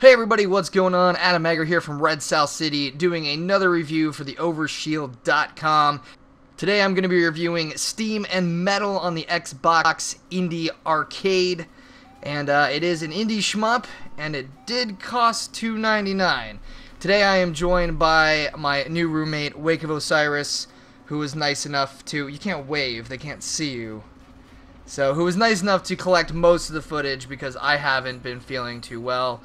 Hey everybody, what's going on? Adam Egger here from Red South City doing another review for the Overshield.com. Today I'm going to be reviewing Steam and Metal on the Xbox Indie Arcade. And it is an indie shmup, and it did cost $2.99. Today I am joined by my new roommate, Wake of Osiris, who was nice enough to... You can't wave, they can't see you. So, who was nice enough to collect most of the footage because I haven't been feeling too well.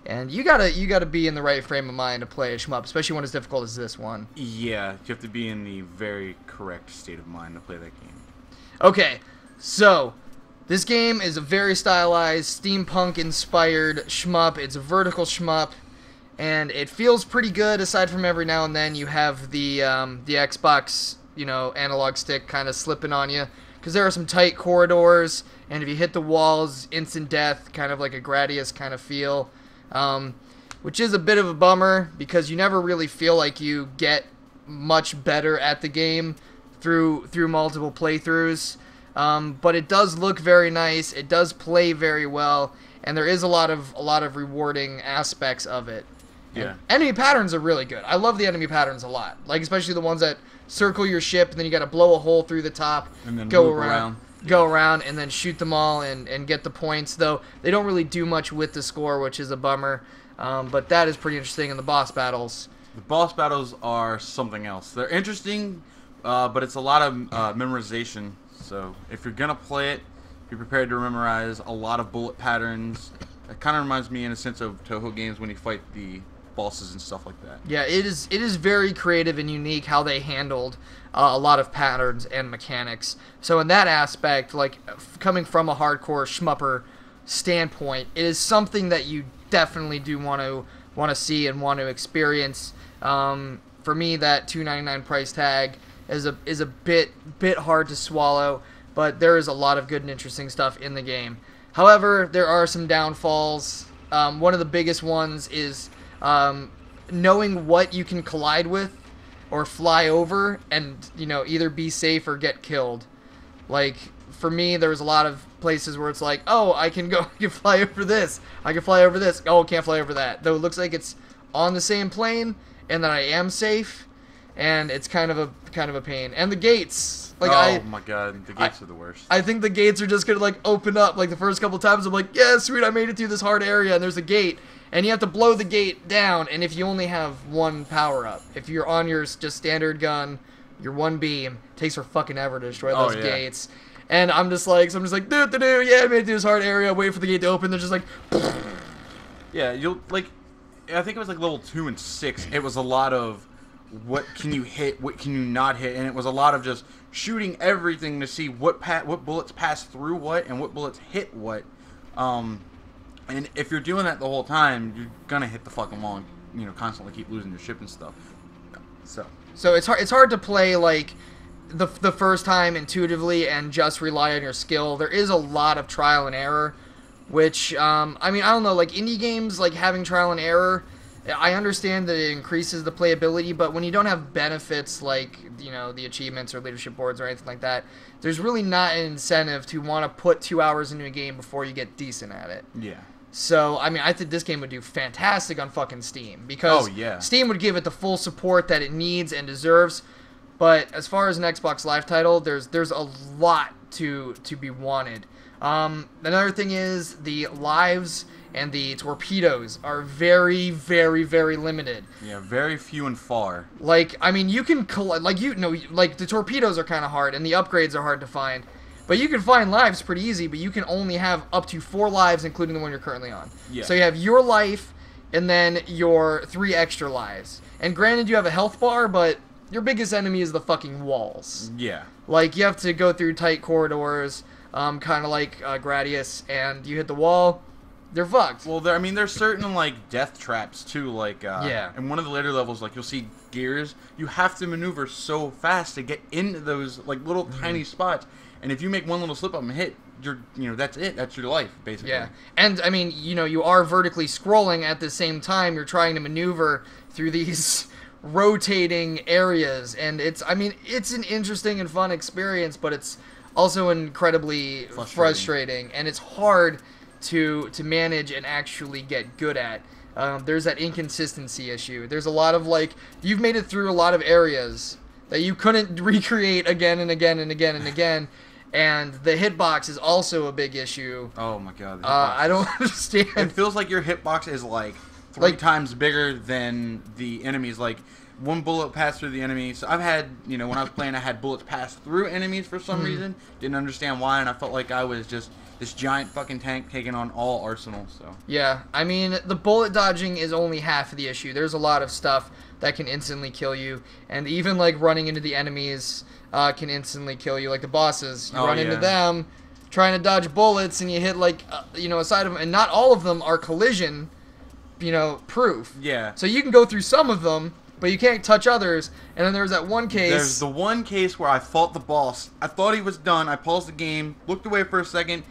And you gotta be in the right frame of mind to play a shmup, especially one as difficult as this one. Yeah, you have to be in the very correct state of mind to play that game. Okay, so this game is a very stylized, steampunk-inspired shmup. It's a vertical shmup, and it feels pretty good. Aside from every now and then, you have the Xbox, analog stick kind of slipping on you, because there are some tight corridors, and if you hit the walls, instant death, kind of like a Gradius kind of feel. Which is a bit of a bummer because you never really feel like you get much better at the game through multiple playthroughs. But it does look very nice. It does play very well, and there is a lot of rewarding aspects of it. Yeah. And enemy patterns are really good. I love the enemy patterns a lot. Like especially the ones that circle your ship and then you got to blow a hole through the top, and then go loop around. Go around and then shoot them all and get the points, though they don't really do much with the score, which is a bummer. But that is pretty interesting in the boss battles. The boss battles are something else. They're interesting, but it's a lot of memorization. So if you're going to play it, be prepared to memorize a lot of bullet patterns. It kind of reminds me in a sense of Toho games when you fight the bosses and stuff like that. Yeah, it is very creative and unique how they handled a lot of patterns and mechanics. So in that aspect, like coming from a hardcore shmupper standpoint, it is something that you definitely do want to see and want to experience. For me, that $2.99 price tag is a bit hard to swallow, but there is a lot of good and interesting stuff in the game. However, there are some downfalls. One of the biggest ones is knowing what you can collide with or fly over and, either be safe or get killed. Like, for me, there was a lot of places where it's like, oh, I can fly over this. I can fly over this. Oh, can't fly over that. Though it looks like it's on the same plane and that I am safe, and it's kind of a pain. And the gates. Like, my god, the gates are the worst. I think the gates are just gonna open up. Like the first couple times I'm like, yeah, sweet, I made it through this hard area and there's a gate. And you have to blow the gate down, and if you only have one power-up, if you're on your just standard gun, your one beam, it takes her fucking ever to destroy those gates. And I'm just like, yeah, I made it through this hard area, wait for the gate to open, they're just like, yeah, I think it was like level 2 and 6, it was a lot of what can you hit, what can you not hit, and it was a lot of just shooting everything to see what bullets pass through what, and what bullets hit what. And if you're doing that the whole time, you're gonna hit the fucking wall and, constantly keep losing your ship and stuff. So it's hard to play like the first time intuitively and just rely on your skill. There is a lot of trial and error, which I don't know, like indie games, like having trial and error, I understand that it increases the playability, but when you don't have benefits like, the achievements or leadership boards or anything like that, there's really not an incentive to want to put 2 hours into a game before you get decent at it. Yeah. So, I think this game would do fantastic on fucking Steam, because Steam would give it the full support that it needs and deserves, but as far as an Xbox Live title, there's a lot to be wanted. Another thing is the lives and the torpedoes are very, very, very limited. Yeah, very few and far. Like, you can collect, like the torpedoes are kind of hard, and the upgrades are hard to find. But you can find lives pretty easy, but you can only have up to 4 lives, including the one you're currently on. Yeah. So you have your life, and then your 3 extra lives. And granted, you have a health bar, but your biggest enemy is the fucking walls. Yeah. Like, you have to go through tight corridors, kind of like Gradius, and you hit the wall, they're fucked. Well, there's certain, death traps, too, in one of the later levels, you'll see gears. You have to maneuver so fast to get into those, little tiny spots. And if you make one little slip up and hit, that's it. That's your life, basically. Yeah. And, you are vertically scrolling at the same time. You're trying to maneuver through these rotating areas. And it's an interesting and fun experience, but it's also incredibly frustrating. And it's hard to manage and actually get good at. there's that inconsistency issue. There's a lot of, like, you've made it through a lot of areas that you couldn't recreate again and again and again and again. And the hitbox is also a big issue. Oh my god. I don't understand. It feels like your hitbox is like three times bigger than the enemies. Like, one bullet passed through the enemy. So I've had, when I was playing, I had bullets pass through enemies for some reason. Didn't understand why, and I felt like I was just this giant fucking tank taking on all arsenals. So yeah, I mean, the bullet dodging is only half of the issue. There's a lot of stuff that can instantly kill you, and even like running into the enemies can instantly kill you. Like the bosses, you run into them, trying to dodge bullets, and you hit like a side of them, and not all of them are collision, proof. Yeah. So you can go through some of them, but you can't touch others. And then there's that one case. There's the one case where I fought the boss. I thought he was done. I paused the game, looked away for a second,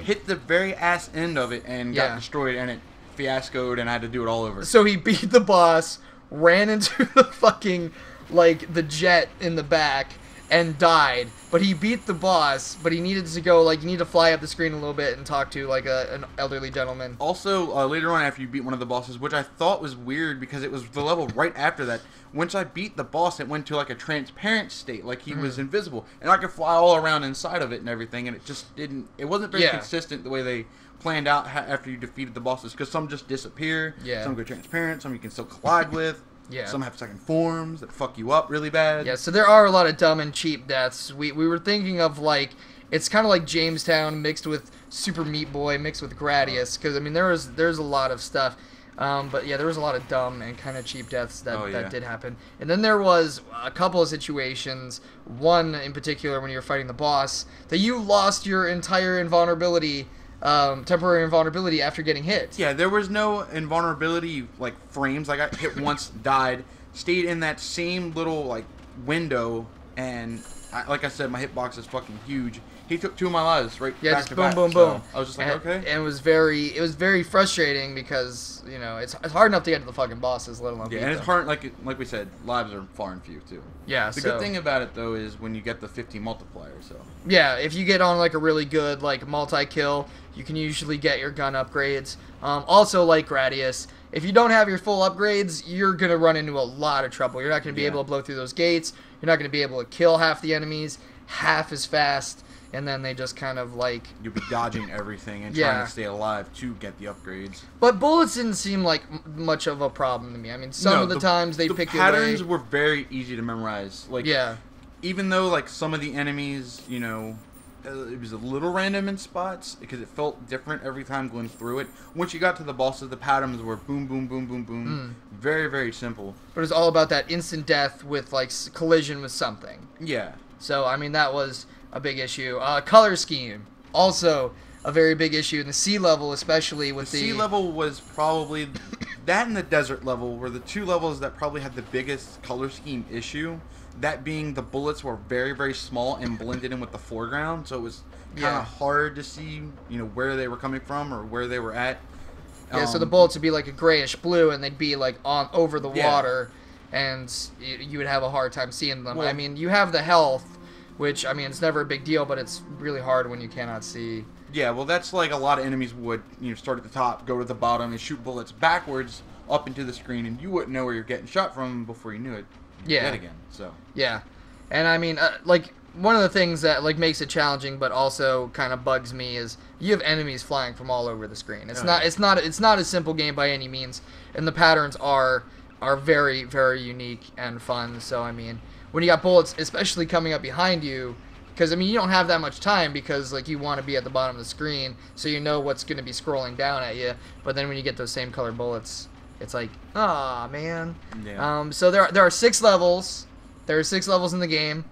hit the very ass end of it, and got destroyed, and it fiascoed, and I had to do it all over. So he beat the boss, ran into the fucking, like, the jet in the back, and died. But he beat the boss, but he needed to go, like, you need to fly up the screen a little bit and talk to, like, an elderly gentleman. Also, later on after you beat one of the bosses, which I thought was weird because it was the level right after that, once I beat the boss, it went to, like, a transparent state, like he was invisible. And I could fly all around inside of it and everything, and it just didn't, it wasn't very consistent the way they planned out after you defeated the bosses, because some just disappear, some go transparent, some you can still collide with. Yeah. Some have second forms that fuck you up really bad. Yeah, so there are a lot of dumb and cheap deaths. We were thinking of, like, it's kind of like Jamestown mixed with Super Meat Boy mixed with Gradius, because, I mean, there's a lot of stuff. But, yeah, there was a lot of dumb and kind of cheap deaths that did happen. And then there was a couple of situations, one in particular when you were fighting the boss, that you lost your entire invulnerability, temporary invulnerability after getting hit. Yeah, there was no invulnerability, like, frames. Like, I hit once, died, stayed in that same little, like, window, and, like I said, my hitbox is fucking huge. He took 2 of my lives back to back. Boom. So I was just like, okay. And it was very frustrating because, it's hard enough to get to the fucking bosses, let alone beat and it's them. hard, like we said, lives are far and few, too. Yeah, The good thing about it, though, is when you get the 50 multiplier, so. Yeah, if you get on, like, a really good, like, multi-kill, you can usually get your gun upgrades. Also, like Gradius, if you don't have your full upgrades, you're going to run into a lot of trouble. You're not going to be able to blow through those gates. You're not going to be able to kill half the enemies half as fast. And then they just kind of, like... You'll be dodging everything and trying to stay alive to get the upgrades. But bullets didn't seem like much of a problem to me. I mean, some of the times they pick your way. The patterns were very easy to memorize. Like, even though, like, some of the enemies, it was a little random in spots because it felt different every time going through it. Once you got to the bosses, the patterns were boom, boom, boom, boom, boom. Very, very simple. But it was all about that instant death with, like, collision with something. Yeah. So, I mean, that was a big issue. Color scheme, also a very big issue. In the sea level, especially with the sea level was probably that, and the desert level were the 2 levels that probably had the biggest color scheme issue. That being the bullets were very, very small and blended in with the foreground, so it was kind of hard to see, where they were coming from or where they were at. Yeah, so the bullets would be like a grayish blue, and they'd be like over the water, and you would have a hard time seeing them. Well, I mean, you have the health, which, I mean, it's never a big deal, but it's really hard when you cannot see. Yeah, well, that's like a lot of enemies would, start at the top, go to the bottom, and shoot bullets backwards up into the screen, and you wouldn't know where you're getting shot from before you knew it. Yet again, so. Yeah, and I mean, like, one of the things that, like, makes it challenging, but also kind of bugs me is you have enemies flying from all over the screen. It's not a simple game by any means, and the patterns are very, very unique and fun. So, I mean, when you got bullets, especially coming up behind you, because, I mean, you don't have that much time because, like, you want to be at the bottom of the screen, so you know what's going to be scrolling down at you. But then when you get those same color bullets, it's like, aw, man. Yeah. So there are 6 levels. There are 6 levels in the game.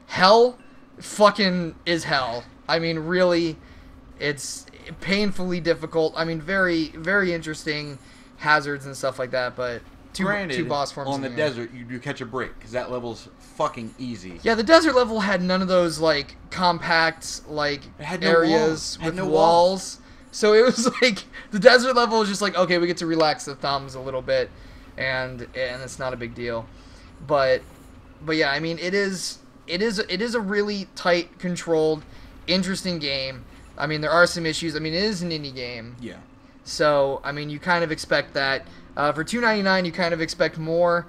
Hell fucking is hell. I mean, really, it's painfully difficult. I mean, very, very interesting hazards and stuff like that, but... Two boss forms on the desert, you do catch a break, because that level's fucking easy. Yeah, the desert level had none of those, like, compact, like, areas with walls. So it was like, the desert level was just like, okay, we get to relax the thumbs a little bit, and it's not a big deal. But yeah, I mean, it is a really tight, controlled, interesting game. I mean, there are some issues. I mean, it is an indie game. Yeah. So I mean, you kind of expect that. For $2.99, you kind of expect more.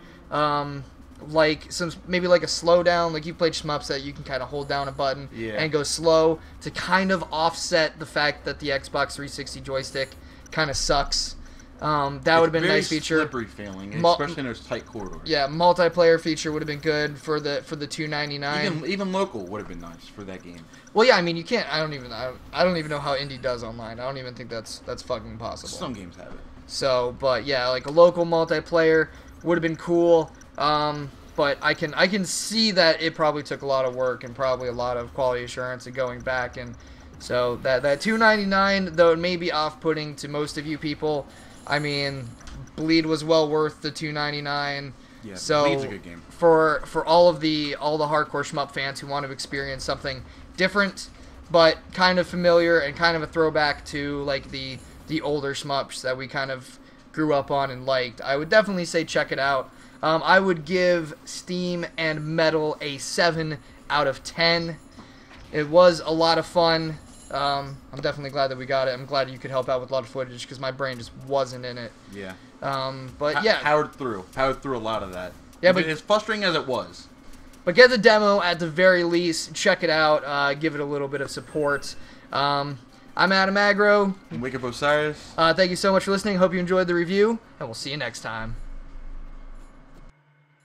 Like maybe like a slowdown, like you played shmups that you can kind of hold down a button and go slow to kind of offset the fact that the Xbox 360 joystick kind of sucks. That would have been a nice feature. Slippery feeling, especially in those tight corridors. Yeah, multiplayer feature would have been good for the $2.99. Even local would have been nice for that game. Well, yeah, I mean you can't. I don't even know how indie does online. I don't even think that's fucking possible. Some games have it. So, but yeah, like a local multiplayer would have been cool. But I can see that it probably took a lot of work and probably a lot of quality assurance and going back, and so that $2.99, though it may be off-putting to most of you people, I mean, Bleed was well worth the $2.99. Yeah, so Bleed's a good game. For all the hardcore shmup fans who want to experience something different but kind of familiar and kind of a throwback to like the older shmups that we kind of grew up on and liked, I would definitely say check it out. I would give Steam and Metal a 7 out of 10. It was a lot of fun. I'm definitely glad that we got it. I'm glad you could help out with a lot of footage because my brain just wasn't in it. Yeah. But yeah. Powered through a lot of that. Yeah, but as frustrating as it was. But get the demo at the very least. Check it out. Give it a little bit of support. I'm Adam Agro. And Wake Up Osiris. Thank you so much for listening. Hope you enjoyed the review, and we'll see you next time.